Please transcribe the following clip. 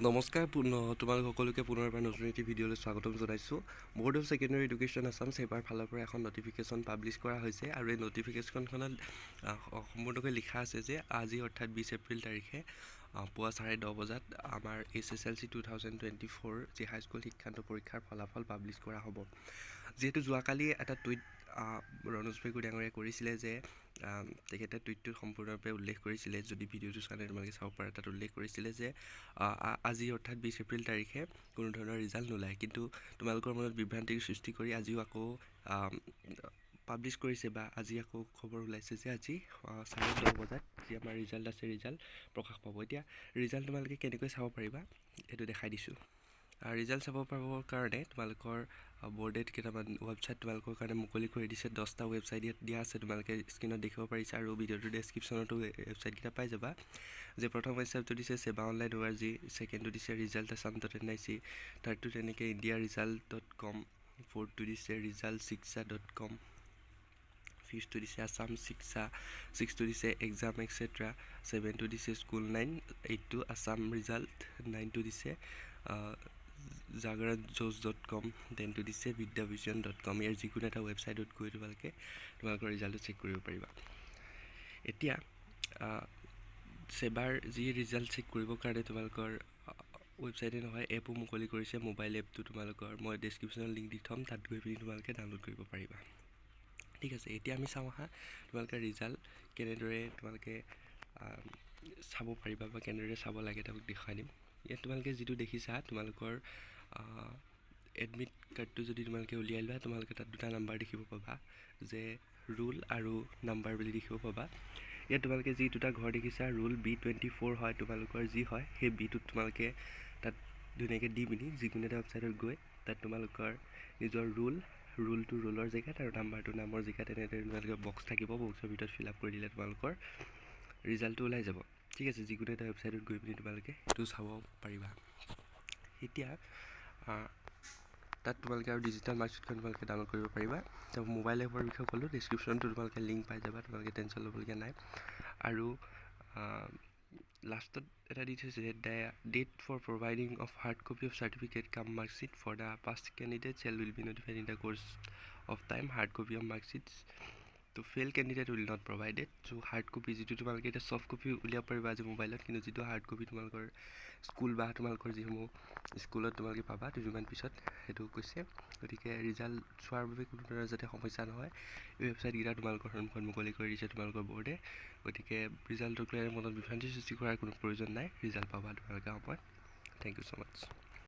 নমস্কাৰ তোমালোক সকলোকে পুনৰ এবাৰ নতুন এটি ভিডিঅ'লৈ স্বাগতম জনাইছোঁ। Board of secondary education Assam ছেবাৰ ফালৰ পৰা এখন নটিফিকেশ্যন পাব্লিছ কৰা হৈছে আৰু এই নটিফিকেশ্যনখনত সম্পূৰ্ণকৈ লিখা আছে যে আজি অৰ্থাৎ 20 এপ্ৰিল তাৰিখে পুৱা 10:30 বজাত আমাৰ SSLC 2024 যি হাইস্কুল শিক্ষান্ত পৰীক্ষাৰ ফলাফল পাব্লিছ কৰা হ'ব। যিহেতু যোৱাকালি এটা টুইট ৰণোজ পেগু ডাঙৰীয়াই কৰিছিলে যে তেখেতে টুইটটোত সম্পূৰ্ণৰূপে উল্লেখ কৰিছিলে, যদি ভিডিঅ'টো চালে তোমালোকে চাব পাৰা, তাত উল্লেখ কৰিছিলে যে আজি অৰ্থাৎ 20 এপ্ৰিল তাৰিখে কোনো ধৰণৰ ৰিজাল্ট নোলায়, কিন্তু তোমালোকৰ মনত বিভ্ৰান্তিৰ সৃষ্টি কৰি আজিও আকৌ পাব্লিছ কৰিছে বা আজি আকৌ খবৰ ওলাইছে যে আজি 10:30 বজাত যি আমাৰ ৰিজাল্ট আছে ৰিজাল্ট প্ৰকাশ পাব। এতিয়া ৰিজাল্ট তোমালোকে কেনেকৈ চাব পাৰিবা এইটো দেখাই দিছোঁ। ৰিজাল্ট চাব পাৰিবৰ কাৰণে তোমালোকৰ বৰ্ডে কেইটামান ৱেবছাইট তোমালোকৰ কাৰণে মুকলি কৰি দিছে। 10টা ৱেবছাইট দিয়া আছে, তোমালোকে স্ক্ৰীণত দেখিব পাৰিছা আৰু ভিডিঅ'টোৰ ডেছক্ৰিপশ্যনতো ৱেবছাইটকেইটা পাই যাবা। যে প্ৰথম ৱেবছাইটটো দিছে seva.online.org, ছেকেণ্ডটো দিছে result.assam.nic, থাৰ্ডটো তেনেকৈ indiaresult.com, ফ'ৰ্থটো দিছে resultsiksha.com, ফিফ্থটো দিছে আছাম শিক্ষা, ছিক্সটো দিছে এক্সাম এক্সেট্ৰা, 7টো দিছে স্কুল 9, 8টো আছাম ৰিজাল্ট, 9টো দিছে জাগৰণজোজ.com, 10টো দিছে vidyavision.com। ইয়াৰ যিকোনো এটা ৱেবছাইটত গৈ তোমালোকৰ ৰিজাল্টটো চেক কৰিব পাৰিবা। এতিয়া ছেবাৰ যি ৰিজাল্ট চেক কৰিবৰ কাৰণে তোমালোকৰ ৱেবছাইটে নহয় এপো মুকলি কৰিছে। মোবাইল এপটো তোমালোকৰ মই ডেছক্ৰিপশ্যনত লিংক দি থ'ম, তাত গৈ পিনি তোমালোকে ডাউনলোড কৰিব পাৰিবা। ঠিক আছে, এতিয়া আমি চাওঁ আহা তোমালোকে ৰিজাল্ট কেনেদৰে তোমালোকে চাব পাৰিবা বা কেনেদৰে চাব লাগে তাক দেখুৱাই দিম। ইয়াত তোমালোকে যিটো দেখিছা তোমালোকৰ এডমিট কাৰ্ডটো যদি তোমালোকে উলিয়াই লোৱা, তোমালোকে তাত দুটা নাম্বাৰ দেখিব পাবা, যে ৰোল আৰু নাম্বাৰ বুলি দেখিব পাবা। ইয়াত তোমালোকে যি দুটা ঘৰ দেখিছা, ৰোল B24 হয়, তোমালোকৰ যি হয় সেই বিটোত তোমালোকে তাত ধুনীয়াকৈ দি পিনি যিকোনো এটা ৱেবছাইটত গৈ তাত তোমালোকৰ নিজৰ ৰোলটো ৰোলৰ জেগাত আৰু নাম্বাৰটো নামৰ জেগাত তেনেদৰে তোমালোকৰ বক্স থাকিব, বক্সৰ ভিতৰত ফিল আপ কৰি দিলে তোমালোকৰ ৰিজাল্টটো ওলাই যাব। ঠিক আছে, যিকোনো এটা ৱেবছাইটত গৈ পিনি তোমালোকে সেইটো চাব পাৰিবা। এতিয়া তাত তোমালোকে আৰু ডিজিটেল মাৰ্কশ্বিটখন তোমালোকে ডাউনলোড কৰিব পাৰিবা। তাৰ মোবাইল এপৰ বিষয়ে ক'লোঁ, ডেছক্ৰিপশ্যনটো তোমালোকে লিংক পাই যাবা, তোমালোকে টেনশ্যন ল'বলগীয়া নাই। আৰু লাষ্টত এটা দি থৈছে যে date for providing of hard copy of certificate cum marksheet for the passed candidate shall will be notified in the course of time. Hard copy of marksheet to fail candidate will not provided. So' hard copy যিটো তোমালোকে এতিয়া soft copy উলিয়াব পাৰিবা আজি মোবাইলত, কিন্তু যিটো hard copy তোমালোকৰ স্কুল বা তোমালোকৰ যিসমূহ স্কুলত তোমালোকে পাবা দুদিনমান পিছত, সেইটো কৈছে। গতিকে ৰিজাল্ট চোৱাৰ বাবে কোনো ধৰণৰ যাতে সমস্যা নহয়, এই ৱেবছাইটকেইটা তোমালোকৰ সন্মুখত মুকলি কৰি দিছে তোমালোকৰ বৰ্ডে। গতিকে ৰিজাল্টক লৈ মনত বিভ্ৰান্তিৰ সৃষ্টি কৰাৰ কোনো প্ৰয়োজন নাই, ৰিজাল্ট পাবা তোমালোকে সময়ত। Thank you so' much.